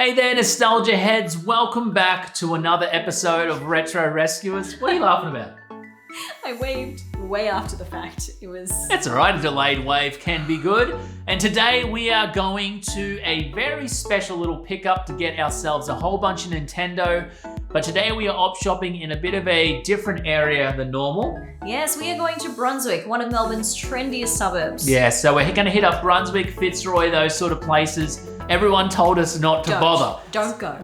Hey there, nostalgia heads. Welcome back to another episode of Retro Rescuers. What are you laughing about? I waved way after the fact. That's all right. A delayed wave can be good. And today we are going to a very special little pickup to get ourselves a whole bunch of Nintendo. But today we are op shopping in a bit of a different area than normal. Yes, we are going to Brunswick, one of Melbourne's trendiest suburbs. Yeah, so we're going to hit up Brunswick, Fitzroy, those sort of places. Everyone told us not to bother. Don't go.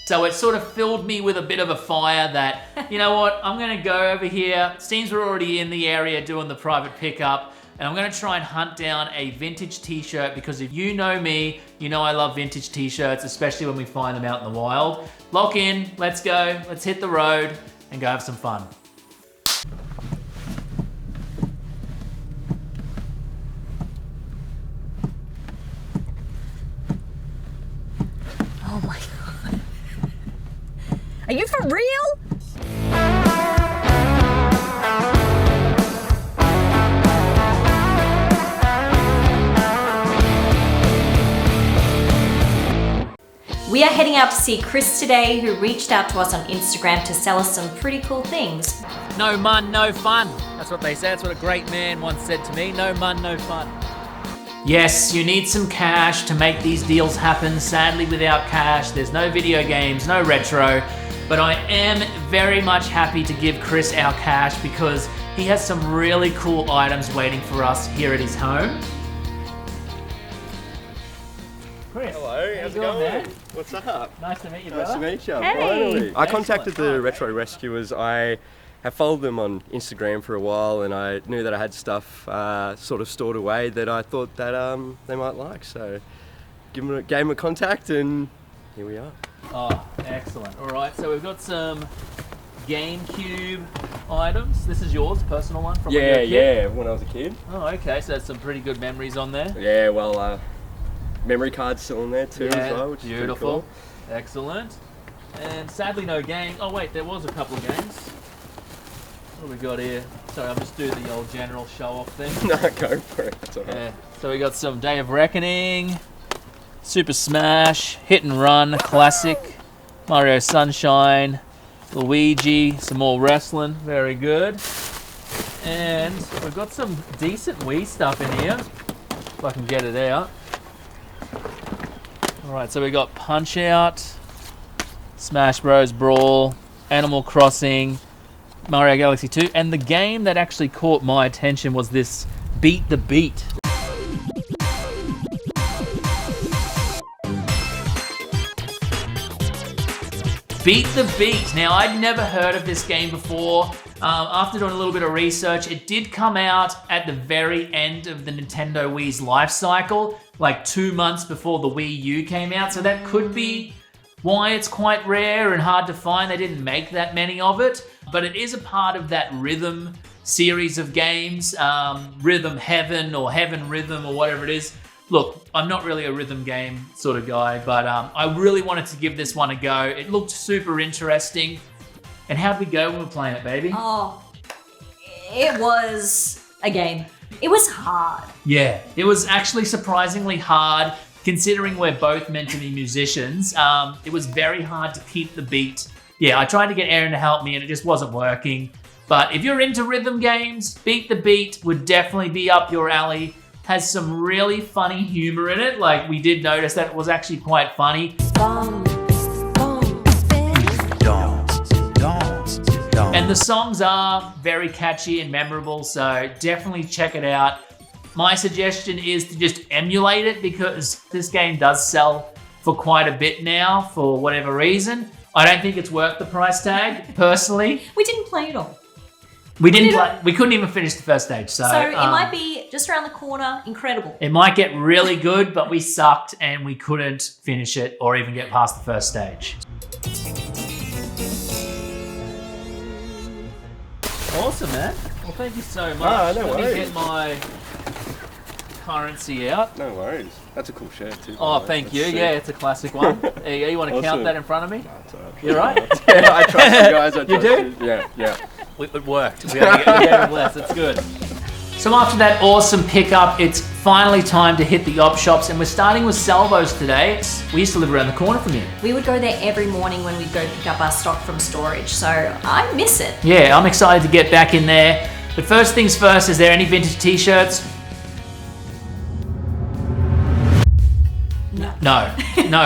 So it sort of filled me with a bit of a fire that, you know what, I'm going to go over here. Seems we're already in the area doing the private pickup. And I'm going to try and hunt down a vintage t-shirt because if you know me, you know I love vintage t-shirts, especially when we find them out in the wild. Lock in, let's go, let's hit the road and go have some fun. Oh my God. Are you for real? We are heading out to see Chris today, who reached out to us on Instagram to sell us some pretty cool things. No mun, no fun. That's what they say. That's what a great man once said to me. No mun, no fun. Yes, you need some cash to make these deals happen. Sadly, without cash, there's no video games, no retro. But I am very much happy to give Chris our cash because he has some really cool items waiting for us here at his home. Chris, hello, how's it going? Man? What's up? Nice to meet you, brother. Nice to meet you. Hey. Finally. I contacted the Retro Rescuers. I have followed them on Instagram for a while and I knew that I had stuff sort of stored away that I thought that they might like. So gave them a contact and here we are. Oh, excellent. All right, so we've got some GameCube items. This is yours, personal one from when you were a kid? Yeah, when I was a kid. Oh, okay, so there's some pretty good memories on there. Yeah, well, memory card's still in there too as well, which is beautiful. pretty cool. Excellent. And sadly no game. Oh wait, there was a couple of games. What have we got here? Sorry, I'll just do the old general show-off thing. No, go for it. That's all right. Yeah. So we got some Day of Reckoning, Super Smash, Hit and Run, Classic, Mario Sunshine, Luigi, some more wrestling, very good. And we've got some decent Wii stuff in here, if I can get it out. Alright, so we got Punch Out, Smash Bros. Brawl, Animal Crossing, Mario Galaxy 2, and the game that actually caught my attention was this Beat the Beat. Beat the Beat. Now, I'd never heard of this game before. After doing a little bit of research, it did come out at the very end of the Nintendo Wii's life cycle, like 2 months before the Wii U came out, so that could be why it's quite rare and hard to find. They didn't make that many of it, but it is a part of that Rhythm series of games, Rhythm Heaven or Heaven Rhythm or whatever it is. Look, I'm not really a rhythm game sort of guy, but I really wanted to give this one a go. It looked super interesting. And how'd we go when we were playing it, baby? Oh, it was a game. It was hard. Yeah, it was actually surprisingly hard considering we're both meant to be musicians. It was very hard to keep the beat. Yeah, I tried to get Aaron to help me and it just wasn't working. But if you're into rhythm games, Beat the Beat would definitely be up your alley. Has some really funny humor in it. Like, we did notice that it was actually quite funny. And the songs are very catchy and memorable, so definitely check it out. My suggestion is to just emulate it because this game does sell for quite a bit now for whatever reason. I don't think it's worth the price tag, personally. We didn't play it all. We couldn't even finish the first stage. So it might be just around the corner, incredible. It might get really good, but we sucked and we couldn't finish it or even get past the first stage. Awesome, man. Well, thank you so much. No Let worries. me get my currency out. No worries. That's a cool shirt too. Oh, thank you. Yeah, it's a classic one. There you go. You want to count Awesome. that in front of me? No, it's all right. You right? Yeah, I trust you guys. You do? Yeah. It worked. We gave him less. It's good. So after that awesome pickup, it's finally time to hit the op shops, and we're starting with Salvo's today. We used to live around the corner from here. We would go there every morning when we'd go pick up our stock from storage, so I miss it. Yeah, I'm excited to get back in there. But first things first, is there any vintage t-shirts? No,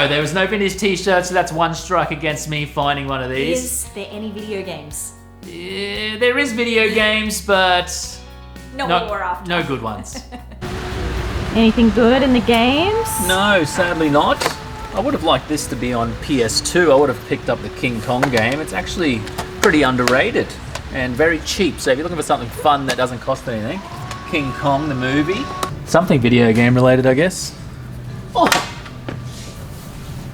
there was no vintage t-shirts, so that's one strike against me finding one of these. Is there any video games? Yeah, there is video games, but Not what we're after. no good ones. Anything good in the games? No, sadly not. I would have liked this to be on PS2. I would have picked up the King Kong game. It's actually pretty underrated and very cheap. So if you're looking for something fun that doesn't cost anything, King Kong the movie. Something video game related, I guess. Oh!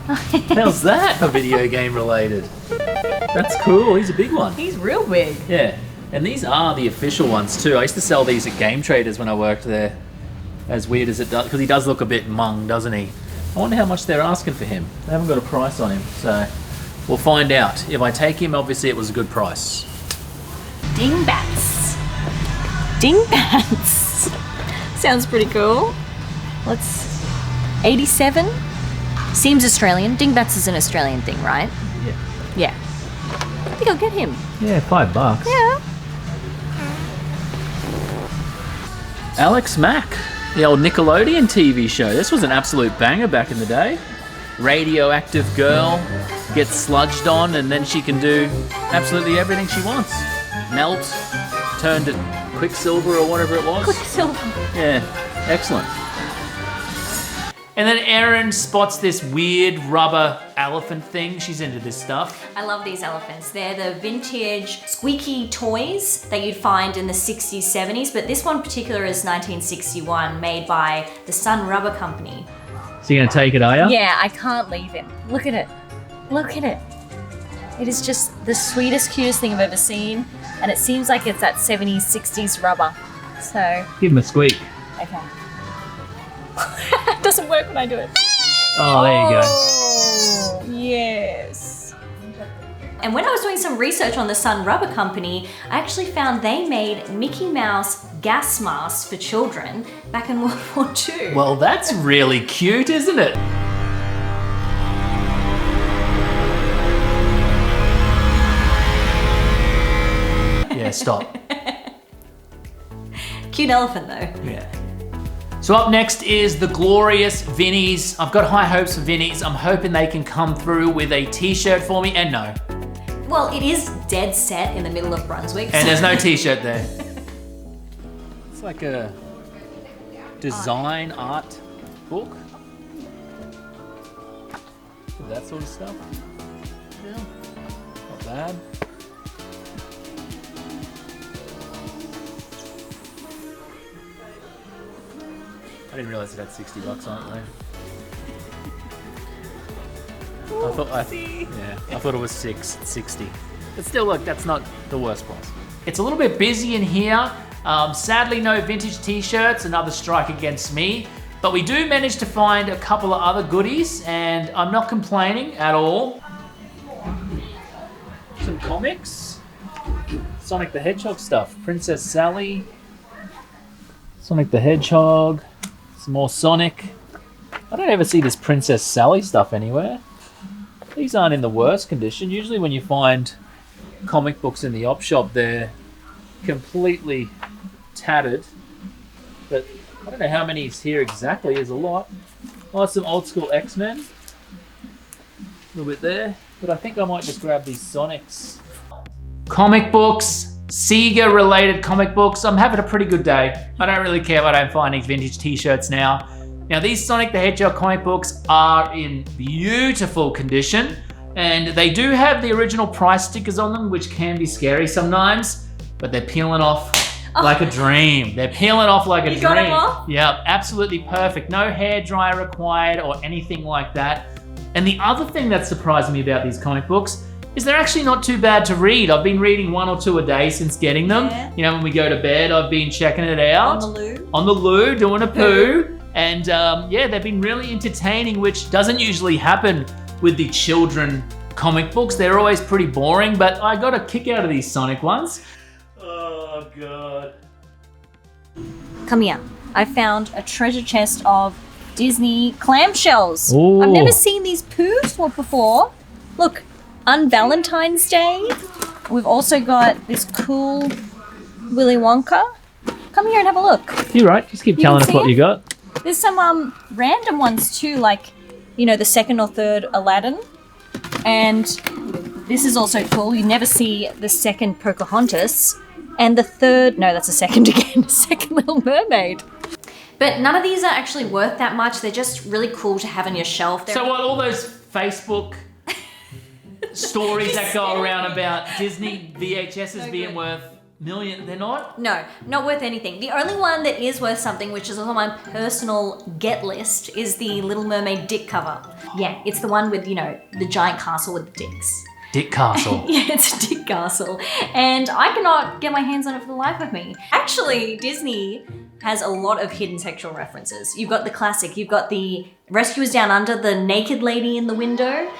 How's that for video game related? That's cool. He's a big one. He's real big. Yeah. And these are the official ones too. I used to sell these at Game Traders when I worked there. As weird as it does, because he does look a bit mung, doesn't he? I wonder how much they're asking for him. They haven't got a price on him, so we'll find out. If I take him, obviously it was a good price. Dingbats. Dingbats. Sounds pretty cool. Let's... 87? Seems Australian. Dingbats is an Australian thing, right? Yeah. Yeah. I think I'll get him. Yeah, $5. Yeah. Alex Mack, the old Nickelodeon TV show. This was an absolute banger back in the day. Radioactive girl gets sludged on, and then she can do absolutely everything she wants. Melt, turn to Quicksilver or whatever it was. Quicksilver. Yeah, excellent. And then Erin spots this weird rubber elephant thing. She's into this stuff. I love these elephants. They're the vintage squeaky toys that you'd find in the 60s, 70s, but this one particular is 1961, made by the Sun Rubber Company. So you're gonna take it, are you? Yeah, I can't leave him. Look at it. Look at it. It is just the sweetest, cutest thing I've ever seen, and it seems like it's that 70s, 60s rubber. So, Give him a squeak. okay. It doesn't work when I do it. Oh, there you go. Oh, yes. And when I was doing some research on the Sun Rubber Company, I actually found they made Mickey Mouse gas masks for children back in World War II. Well, that's really cute, isn't it? Yeah, stop. Cute elephant though. Yeah. So up next is the glorious Vinnies. I've got high hopes for Vinnies. I'm hoping they can come through with a t-shirt for me, and no. Well, it is dead set in the middle of Brunswick. And there's no t-shirt there. It's like a design art book. That sort of stuff. Yeah. Not bad. I didn't realise it had $60 on it though. I thought it was $60. But still, look, that's not the worst price. It's a little bit busy in here. Sadly, no vintage t-shirts, another strike against me. But we do manage to find a couple of other goodies, and I'm not complaining at all. Some comics. Sonic the Hedgehog stuff. Princess Sally. Sonic the Hedgehog. Some more Sonic. I don't ever see this Princess Sally stuff anywhere. These aren't in the worst condition. Usually when you find comic books in the op shop, they're completely tattered. But I don't know how many is here exactly. There's a lot. Oh, some old school X-Men. A little bit there. But I think I might just grab these Sonics. Comic books, Sega related comic books. I'm having a pretty good day. I don't really care if I don't find any vintage t-shirts now. Now these Sonic the Hedgehog comic books are in beautiful condition, and they do have the original price stickers on them, which can be scary sometimes, but they're peeling off like a dream. They're peeling off like a dream. You got them off? Yeah, absolutely perfect. No hair dryer required or anything like that. And the other thing that surprised me about these comic books is they're actually not too bad to read. I've been reading 1 or 2 a day since getting them. Yeah. You know, when we go to bed, I've been checking it out. On the loo. On the loo, doing a poo. And yeah, they've been really entertaining, which doesn't usually happen with the children comic books. They're always pretty boring, but I got a kick out of these Sonic ones. Oh, God. Come here. I found a treasure chest of Disney clamshells. Ooh. I've never seen these poos before. Look, on Valentine's Day. We've also got this cool Willy Wonka. Come here and have a look. You're right. Just keep telling us what you got. There's some random ones too, like, you know, the second or third Aladdin. And this is also cool. You never see the second Pocahontas. And the third, no, that's a second again, second Little Mermaid. But none of these are actually worth that much. They're just really cool to have on your shelf. So what, all those Facebook stories that go around about Disney VHSs being worth million, they're not? No, not worth anything. The only one that is worth something, which is on my personal get list, is the Little Mermaid dick cover. Yeah, it's the one with, you know, the giant castle with the dicks. Dick Castle. Yeah, it's a dick castle. And I cannot get my hands on it for the life of me. Actually, Disney has a lot of hidden sexual references. You've got the classic, you've got the Rescuers Down Under, the naked lady in the window.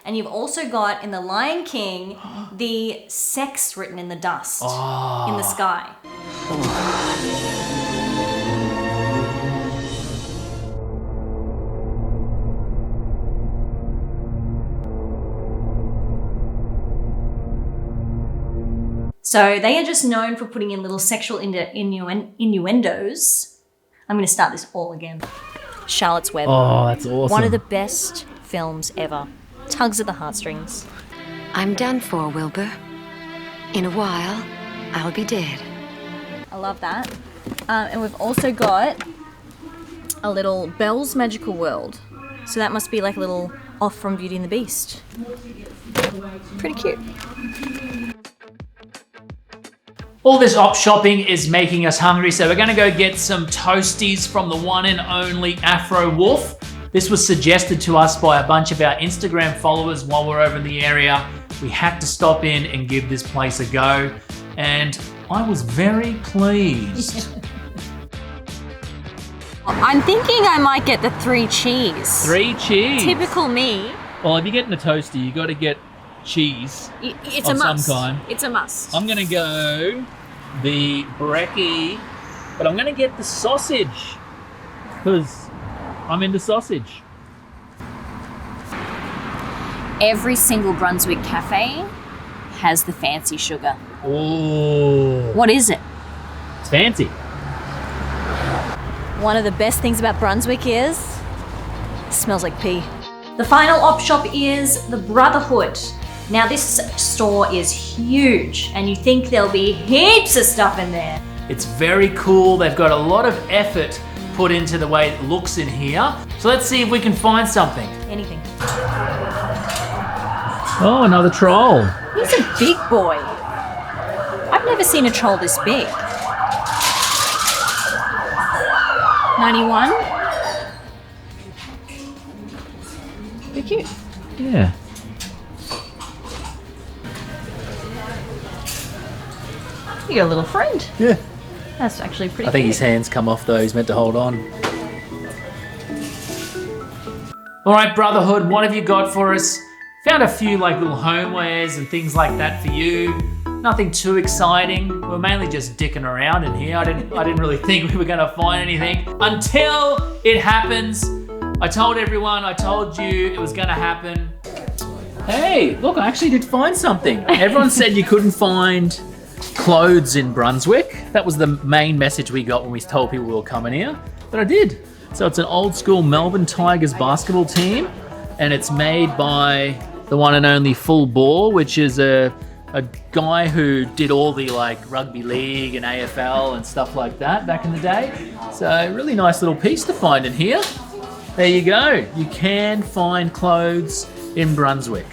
And you've also got, in The Lion King, the sex written in the dust in the sky. So they are just known for putting in little sexual innuendos. I'm going to start this all again. Charlotte's Web. Oh, that's awesome. One of the best films ever. Tugs at the heartstrings. I'm done for, Wilbur. In a while, I'll be dead. I love that. And we've also got a little Belle's Magical World. So that must be like a little off from Beauty and the Beast. Pretty cute. All this op shopping is making us hungry, so we're gonna go get some toasties from the one and only Afro Wolf. This was suggested to us by a bunch of our Instagram followers while we're over in the area. We had to stop in and give this place a go, and I was very pleased. I'm thinking I might get the 3 cheese. 3 cheese. Typical me. Well, if you're getting a toasty, you got to get cheese. It's of a must. some kind. It's a must. I'm gonna go the brekkie, but I'm gonna get the sausage because I'm into sausage. Every single Brunswick cafe has the fancy sugar. Oh, What is it? it's fancy. One of the best things about Brunswick is it smells like pee. The final op shop is the Brotherhood. Now this store is huge and you think there'll be heaps of stuff in there. It's very cool. They've got a lot of effort put into the way it looks in here. So let's see if we can find something. Anything. Oh, another troll. He's a big boy. I've never seen a troll this big. 91. Pretty cute. Yeah. You got a little friend. Yeah. That's actually pretty I think cute. his hands come off though. He's meant to hold on. All right, Brotherhood, what have you got for us? Found a few like little homewares and things like that for you. Nothing too exciting. We're mainly just dicking around in here. I didn't really think we were gonna find anything until it happens. I told everyone, I told you it was gonna happen. Hey, look, I actually did find something. Everyone said you couldn't find clothes in Brunswick. That was the main message we got when we told people we were coming here, but I did. So it's an old school Melbourne Tigers basketball team, and it's made by the one and only Full Bore, which is a guy who did all the like rugby league and AFL and stuff like that back in the day. So really nice little piece to find in here. There you go. You can find clothes in Brunswick.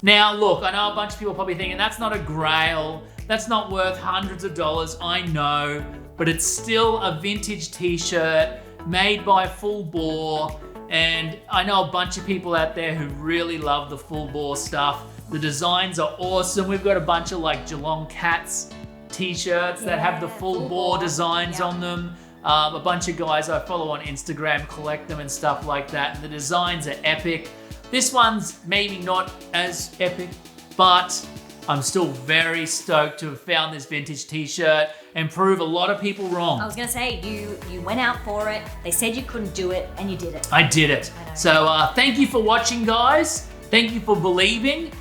Now look, I know a bunch of people are probably thinking that's not a grail, that's not worth hundreds of dollars, I know, but it's still a vintage t-shirt made by Full Bore, and I know a bunch of people out there who really love the Full Bore stuff. The designs are awesome. We've got a bunch of like Geelong Cats t-shirts that have the Full Bore designs on them. A bunch of guys I follow on Instagram collect them and stuff like that, and the designs are epic. This one's maybe not as epic, but I'm still very stoked to have found this vintage t-shirt and prove a lot of people wrong. I was gonna say, you went out for it, they said you couldn't do it, and you did it. I did it. So thank you for watching, guys. Thank you for believing.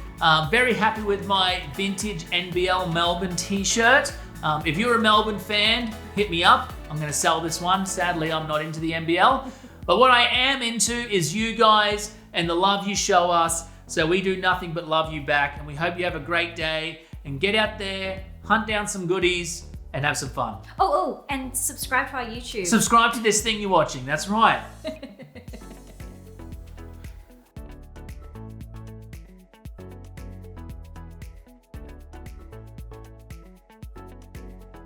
Very happy with my vintage NBL Melbourne t-shirt. If you're a Melbourne fan, hit me up. I'm gonna sell this one. Sadly, I'm not into the NBL. But what I am into is you guys and the love you show us. So we do nothing but love you back. And we hope you have a great day and get out there, hunt down some goodies and have some fun. Oh, and subscribe to our YouTube. Subscribe to this thing you're watching. That's right.